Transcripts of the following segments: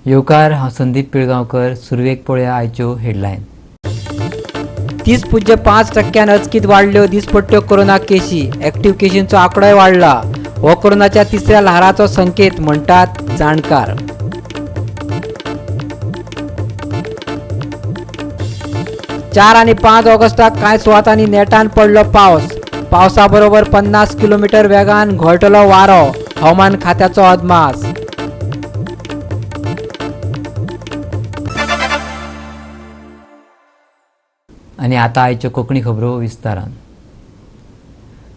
येवकार हांव संदीप पिळगांवकर. सुरवेक पळया आयच्यो हेडलायन. 30.5% अचकीत वाडल्यो दिसपट्ट्यो कोरोना केशी. एक्टिव्ह केशींचो आंकडोय वाडला. हो कोरोनाच्या तिसऱ्या ल्हाराचो संकेत म्हणटात जाणकार. चार आनी 5 ऑगस्टाक कांय सुवातांनी नेटान पडलो पावस. पावसा बरोबर 50 किलोमीटर वेगान घोळटलो वारो. हवामान खात्याचो अदमास. आनी आतां आयच्यो कोंकणी खबरो विस्तारान.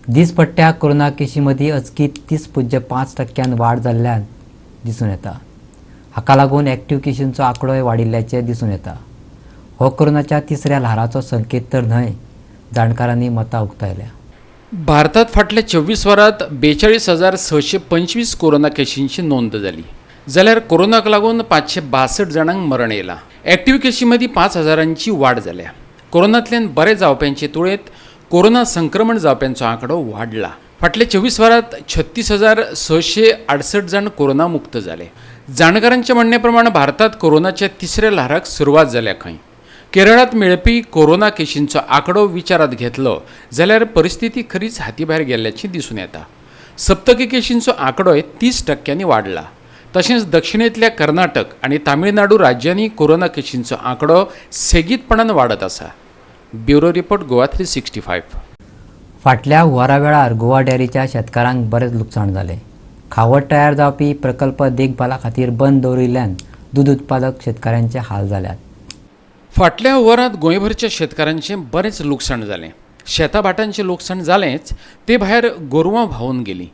दिसपट्ट्या कोरोना केशी मदीं अचकीत 30.5% वाड जाल्ल्यान दिसून येता. हाका लागून एक्टिव्ह केशींचो आंकडोय वाडिल्ल्याचें दिसून येता. हो कोरोनाच्या तिसऱ्या ल्हाराचो संकेत तर न्हय, जाणकारांनी मतां उक्तायल्या. भारतात फाटल्या 24 वरांत 42,625 कोरोना केशींची नोंद जाली. जाल्यार कोरोनाक लागून 562 जाणांक मरण येयलां. एक्टिव्ह केशी मदीं 5,000ची वाड जाल्या. कोरोनांतल्यान बरे जावप्यांचे तुळेंत कोरोना संक्रमण जावप्यांचो आंकडो वाडला. फाटल्या 24 वरांत 36,668 जाण कोरोना मुक्त जाले. जाणकारांच्या म्हणणे प्रमाण भारतात कोरोनाच्या तिसऱ्या ल्हाराक सुरवात जाल्या खंय. केरळांत मेळपी कोरोना केशींचो आंकडो विचारांत घेतलो जाल्यार परिस्थिती खरीच हातीभायर गेल्ल्याची दिसून येता. सप्तकी केशींचो आंकडोय 30% वाडला. तशेंच दक्षिणेंतल्या कर्नाटक आनी तामिळनाडू राज्यांनी कोरोना केशींचो आंकडो सेगीतपणान वाडत आसा. Bureau report Goa 365. फाटल्या हुंवारा वेळार गोवा डेअरीच्या शेतकारांक बरेच लुकसाण जालें. खावड तयार जावपी प्रकल्प देखभाला खातीर बंद दवरिल्ल्यान दूद उत्पादक शेतकाऱ्यांचे हाल जाल्यात. फाटल्या हुंवारांत गोंयभरच्या शेतकारांचें बरेंच लुकसाण जालें. शेतां भाटांचें लुकसाण जालेंच, ते भायर गोरवां व्हांवून गेलीं.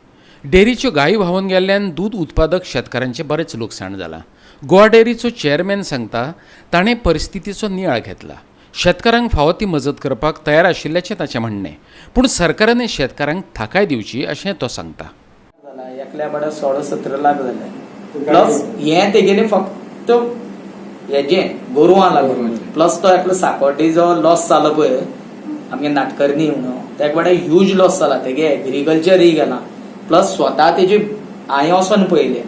डेअरीच्यो गायी व्हांवून गेल्ल्यान दूद उत्पादक शेतकारांचें बरेंच लुकसाण जालां. गोवा डेअरीचो चेअरमॅन सांगता, ताणें परिस्थितीचो नियाळ घेतला. शेतकारांक फावो ती मजत करपाक तयार आशिल्ल्याचें ताचें म्हणणें. पूण सरकारान शेतकारांक थाकाय दिवची अशें तो सांगता. एकल्या बारा 16-17 लाख जाले. प्लस हें तेगेलें फक्त हेजें गोरवां लागून. प्लस तो एकलो साकोटी जो लॉस जालो पळय आमगे नाटकर्णी म्हणून, त्या बारा ह्यूज लॉस जाला. तेगे एग्रीकल्चरय गेलां. प्लस स्वता तेजे हांवें वचोन पळयलें.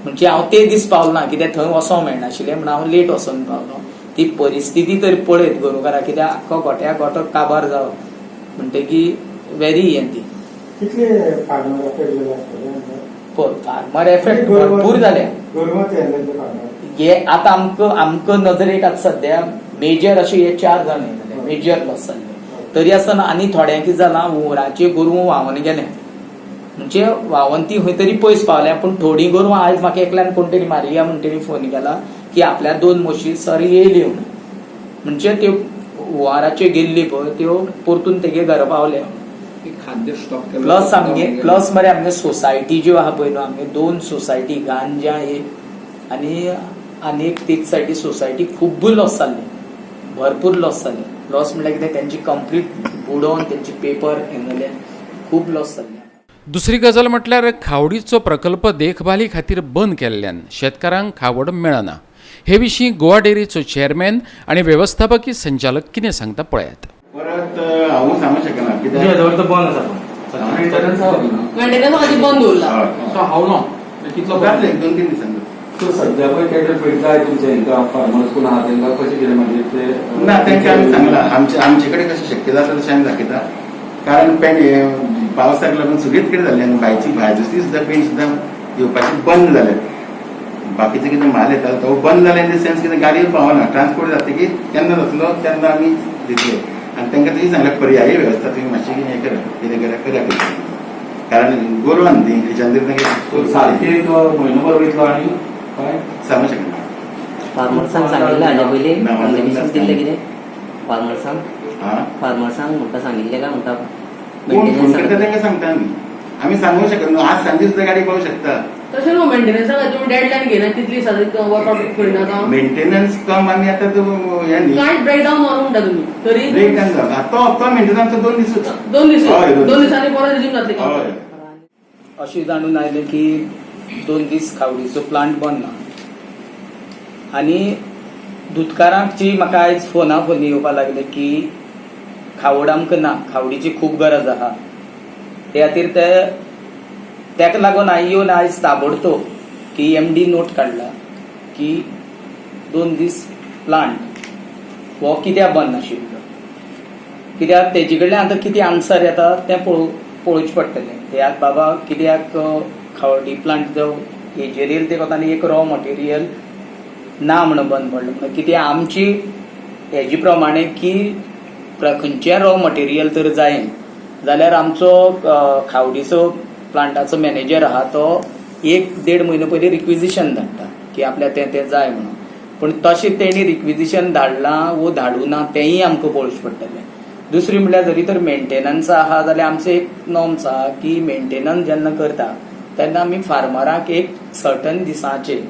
म्हणजे हांव ते दीस पावलो ना, कित्याक थंय वचोंक मेळनाशिल्लें म्हणून हांव लेट वचोन पावलो. ती परिस्थिती तर पळयत गोरोकाराक, कित्याक आख्खो गोट्या गोटो काबार जावप म्हणटकीर व्हेरी हें ती. फार्मर एफेक्ट भरपूर जाल्या. हे आतां आमकां नजरेक आतां सध्या मेजर अशे हे 4 जाण येयले, मेजर लॉस जाल्ले. तरी आसतना आनी थोड्यांक कितें जालां, हुंवराचे गोरवां व्हांवून गेले. म्हणजे व्हांवून ती खंय तरी पयस पावल्या. पूण थोडी गोरवां आयज म्हाका एकल्यान कोण तरी मारिया म्हणून तरी फोन केला की आपल्या 2 म्हशी सर येयल्यो म्हणून. म्हणजे त्यो हुंवाराच्यो गेल्ली पळय त्यो परतून तेगे घरा पावल्या. प्लस मरे आमगे सोसायटी ज्यो आहा पळय न्हू, आमगे 2 सोसायटी गांजा आनी एक तीच सायडी सोसायटी खूब लॉस जाल्ले, भरपूर लॉस जाले. लॉस म्हणल्यार कितें, त्यांची कंप्लीट बुडोवन त्यांची पेपर हें जाले, खूब लॉस जाल्ले. दुसरी गजाल म्हटल्यार खावडीचो प्रकल्प देखभाली खातीर बंद केल्ल्यान शेतकारांक खावड मेळना. हे विशीं गोवा डेअरीचो चेअरमॅन आनी वेवस्थापकीय संचालक कितें सांगता पळयात. परत हांव सांगूंक शकना कित्याक मेंटेनन्स बंद उरला. हांव नो कितलो जातले 2-3 दिसांनी. सध्या पळय कॅटर पळयता तुमचे हांकां फार्मर्स कोण आहा तांकां कशें कितें मागीर ते ना तेंकां आमी सांगला आमचे कडेन कशें शक्य जाता तशें आमी दाखयता. कारण पेंट पावसाक लागून सगळीच कडेन जाल्ली आनी भायची सुद्दां पेंट सुद्दां येवपाची बंद जाले. बाकीचे कितें माल येता तो बंद जाले इन द सेन्स कितें गाडयो पावना. ट्रान्सपोर्ट जातकीर केन्ना जातलो तेन्ना आमी दितले. आनी तांकां तशी सांगल्यार पर्यायी वेवस्था तुमी मातशी हें करा, कितें करा. कारण गोरवां न्ही हेच्यान सारके म्हयनोभर वयतलो आनी काय सांगूंक शकना. फार्मर्सांक सांगिल्लें हाल्या पयलीं कंडिशन दिल्लें कितें फार्मर्सांक म्हणटा सांगिल्लें काय म्हणटा कोण फोन करता तांकां सांगता आमी सांगूंक शकना. आज सांजे सुद्दां गाडी पावूंक शकता. तशें न्हू, मेंटेनन्सा खातीर डेडलायन घेना तितली वर्कआउट करिनाका. मेंटेनन्स कम आनी आतां हें न्ही कांय ब्रेकडावन व्हरून म्हणटा तुमी. तरी ब्रेकडावन जाता तो मेंटेनन्सचो 2 दीस 2 दिसांनी परत रिज्यूम जातली. अशें जाणून आयलें की 2 दीस खावडीचो प्लांट बंद ना. आनी दुधकारांची म्हाका आयज फोनी येवपाक लागले की खावड आमकां ना, खावडीची खूब गरज आहा. ते खातीर तेका लागून हांवें येवन आयज ताबडतोब की MD नोट काडला की 2 दीस प्लांट हो कित्याक बंद नाशिल्लो, कित्याक तेजे कडल्यान आतां कितें आन्सर येता तें पळोवचें पडटलें. त्यात बाबा कित्याक खावडी प्लांट जो हेजेर येयला ते कोतांनी एक रॉ मटेरियल ना म्हणून बंद पडलो. कित्याक आमची हेजे प्रमाणे की खंयचें रॉ मटेरियल तर जाय जाल्यार आमचो खावडीचो प्लांटाचो मॅनेजर आहा तो 1-1.5 म्हयनो पयलीं रिक्विजिशन धाडटा की आपल्याक तें जाय म्हणून. पूण तशें तेणी रिक्विजिशन धाडलां वो धाडूं ना तेंय आमकां पळोवचें पडटलें. दुसरी म्हणल्यार जरी तर मेंटेनन्स आहा जाल्यार आमचो एक नॉर्म्स आहा की मेंटेनन्स जेन्ना करता तेन्ना आमी फार्मराक एक सर्टन दिसांचे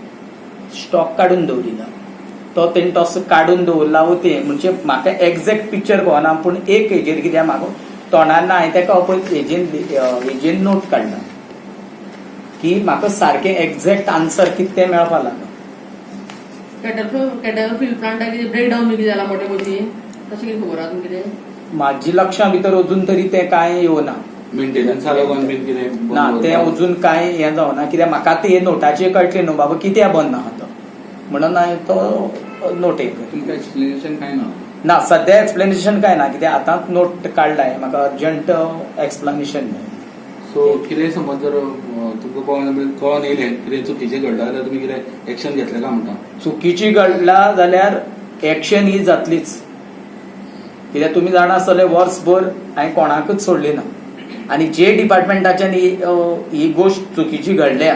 स्टॉक काडून दवरिना. तो तेणी तसो काडून दवरला वो ते म्हणजे म्हाका एक्झॅक्ट पिक्चर कळना, पूण एक हेजेर कित्याक म्हाका तोंडार ना हांवें तेका हेजेन नोट काडला की म्हाका सारकें एक्झॅक्ट आन्सर कितें तें मेळपा लागला. कॅटरफिल प्लांटाक कितें ब्रेकडावन बी जाला मोठे मोठी तशें कितें खबर आहा तुमकां कितें? म्हाजी लक्षां भितर अजून तरी तें कांय येवना. मेंटेनन्सा लागून बीन कितें ना तें अजून कांय हें जावना. कित्याक म्हाका ते नोटाचेर कळटलें न्हू बाबा कित्याक बंद आहा तो म्हणून हांवें तो नोट तुमकां एक्सप्लेनेशन कांय ना? ना सद्या एक्सप्लेनेशन कांय ना, कित्याक आतांच नोट काडलाय, म्हाका अर्जंट एक्सप्लेनेशन जाय. सो कितें समज जर तुमकां कळोन येयलें कितें चुकीचें घडलां जाल्यार तुमी कितें एक्शन घेतलें काय म्हणटा? चुकीची घडला जाल्यार एक्शन ही जातलीच. कित्याक तुमी जाणा आसतले वर्सभर हांवें कोणाकूच सोडली ना आनी जे डिपार्टमेंटाच्यान ही गोश्ट चुकीची घडल्या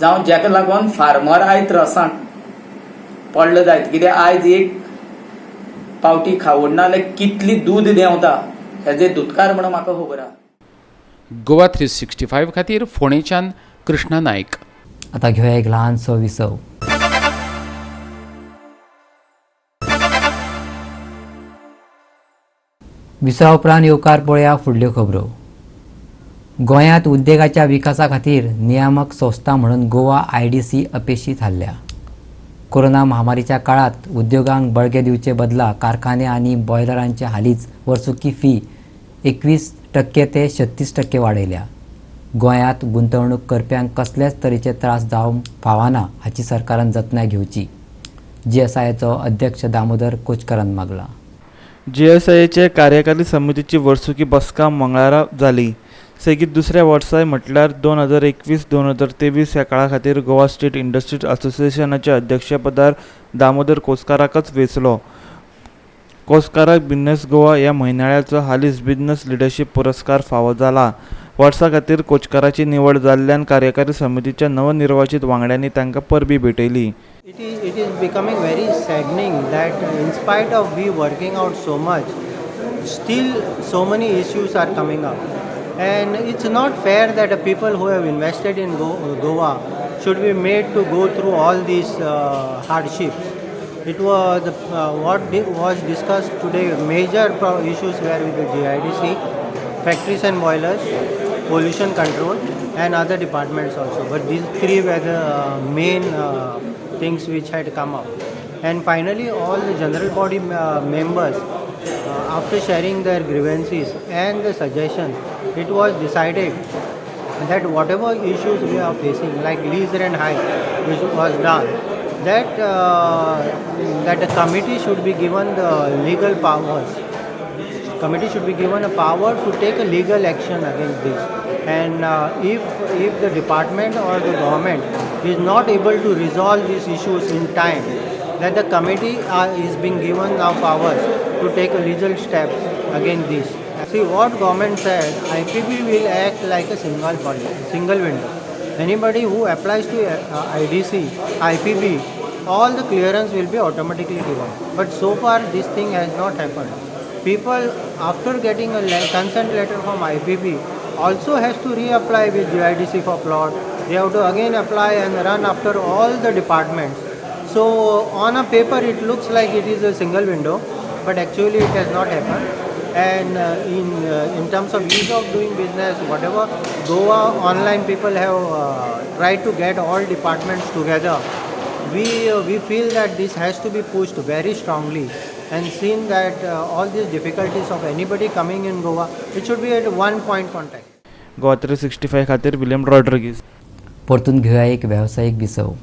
जावं जेका लागून फार्मर आयज त्रासांत पडलो जायत. कित्याक आयज एक पावटी खावड ना जाल्यार कितली दूद देंवता हेजे दुधकार म्हणून म्हाका खबर आहा. गोवा 365 खातीर फोंडेच्यान कृष्णा नायक. आता घेऊया एक ल्हानसो विसव. विसवा उपरांत येवकार पळोवया फुडल्यो खबरो. गोंयांत उद्देगाच्या विकासा खातीर नियामक संस्था म्हणून गोवा IDC अपेक्षीत थारल्या. कोरोना महामारीच्या काळात उद्योगांक बळगे दिवचे बदला कारखाने आणि बॉयलरांची हालींच वर्सुकी फी 21% ते 36% वाडयल्या. गोंयांत गुंतवणूक करप्यांक कसलेच तरेचे त्रास जावंक फावना हाची सरकारान जतनाय घेवची. GSIचो अध्यक्ष दामोदर कोचकरान मागला. GSIचे कार्यकारी समितीची वर्सुकी बसका मंगळारा जाली. सेगीत दुसऱ्या वर्साय म्हटल्यार 2021-2023 ह्या काळा खातीर गोवा स्टेट इंडस्ट्रीज असोसिएशनाच्या अध्यक्षपदार दामोदर कोचकाराकच वेंचलो. कोचकाराक बिझनेस गोवा ह्या म्हयनाळ्याचो हालींच बिझनेस लिडरशीप पुरस्कार फावो जाला. वर्सा खातीर कोचकाराची निवड जाल्ल्यान कार्यकारी समितीच्या नवनिर्वाचित वांगड्यांनी तांकां परबी भेटयली. It is becoming very saddening that in spite of we working out so much, still so many issues are coming up. And it's not fair that the people who have invested in Goa should be made to go through all these hardships. It was what was discussed today. Major issues were with the GIDC, factories and boilers, pollution control, and other departments also. But these three were the main things which had come up. And finally, all the general body members, after sharing their grievances and the suggestions, it was decided that whatever issues we are facing, like lease rent hike, which was done, that the committee should be given the legal powers. Committee should be given a power to take a legal action against this. And if the department or the government is not able to resolve these issues in time, that the committee is being given now powers to take a legal step against this. See what government said, IPB will act like a single window. Anybody who applies to IDC, IPB, all the clearance will be automatically given. But so far this thing has not happened. People after getting a consent letter from IPB also has to reapply with GIDC for plot. They have to again apply and run after all the departments. So on a paper it looks like it is a single window, but actually it has not happened. And in terms of ease of doing business, whatever Goa online people have tried to get all departments together, we feel that this has to be pushed very strongly and seen that all these difficulties of anybody coming in Goa, it should be at one point contact. Goa 365 खातीर William Rodrigues. परतून घेऊया एक व्यावसायिक विसव.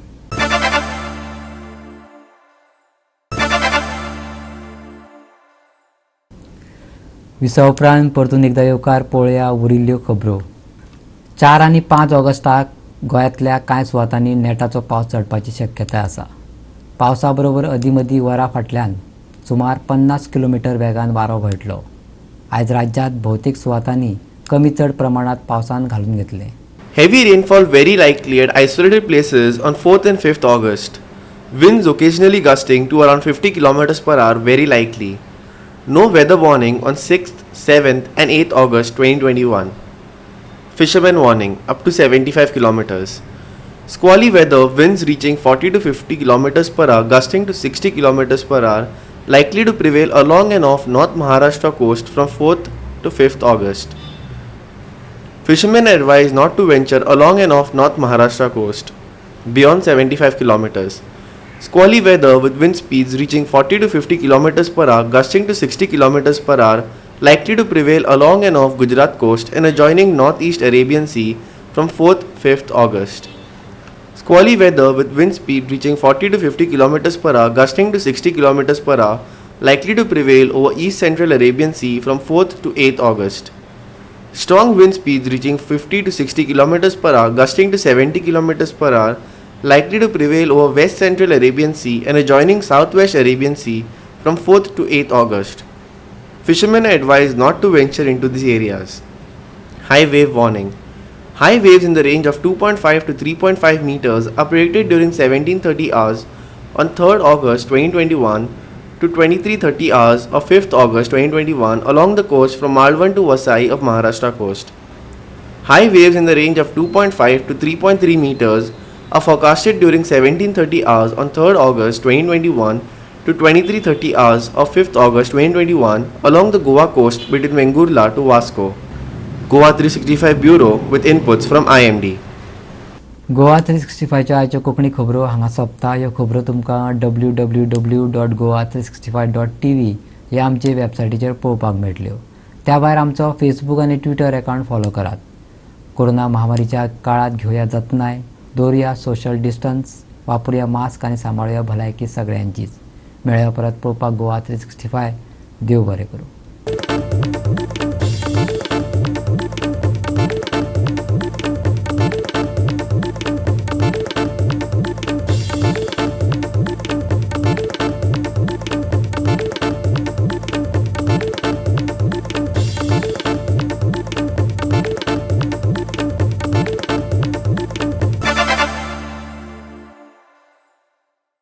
Visa उपरांत परतून एकदा येवकार पळोवया उरिल्ल्यो खबरो. 4 आनी 5 ऑगस्टाक गोंयांतल्या कांय सुवातांनी नेटाचो पावस चडपाची शक्यताय आसा. पावसा बरोबर अदीमदीं वरां फाटल्यान सुमार 50 किलोमीटर वेगान वारो घोळटलो. आयज राज्यांत भौतीक सुवातांनी कमी चड प्रमाणात पावसान घालून घेतले. Heavy rainfall very likely at isolated places on 4th and 5th August. Winds occasionally gusting to around 50 km per hour very likely. No weather warning on 6th, 7th and 8th August 2021. Fishermen warning up to 75 kilometers. Squally weather, winds reaching 40 to 50 kilometers per hour gusting to 60 kilometers per hour likely to prevail along and off North Maharashtra coast from 4th to 5th August. Fishermen are advised not to venture along and off North Maharashtra coast beyond 75 kilometers. Squally weather with wind speeds reaching 40 to 50 kilometers per hour gusting to 60 kilometers per hour likely to prevail along and off Gujarat coast and adjoining northeast Arabian Sea from 4th 5th August. Squally weather with wind speed reaching 40 to 50 kilometers per hour gusting to 60 kilometers per hour likely to prevail over east central Arabian Sea from 4th to 8th August. Strong wind speeds reaching 50 to 60 kilometers per hour gusting to 70 kilometers per hour likely to prevail over west central Arabian Sea and adjoining southwest Arabian Sea from 4th to 8th August. Fishermen are advised not to venture into these areas. High wave warning. High waves in the range of 2.5 to 3.5 meters are predicted during 17:30 hours on 3rd August 2021 to 23:30 hours of 5th August 2021 along the coast from Malvan to Vasai of Maharashtra coast. High waves in the range of 2.5 to 3.3 meters are forecasted during 17:30 hours on 3rd August 2021 to 23:30 hours of 5th August 2021 along the Goa coast between Vengurla to Vasco. Goa 365 Bureau with inputs from IMD. Goa 365च्या आयच्यो Konkani खबरो हांगा सोंपता. ह्यो खबरो तुमकां www.goa365.tv ह्या आमचे वेबसायटीचेर पळोवपाक मेळटल्यो. त्या भायर आमचो फेसबूक आनी ट्विटर अकावंट फॉलो करात. कोरोना महामारीच्या काळात घेवया जतनाय, दवरया सोशल डिस्टन्स, वापरूया मास्क आनी सांबाळुया भलायकी सगळ्यांचीच. मेळया परत पळोवपाक गोवा 365. देव बरें करूं.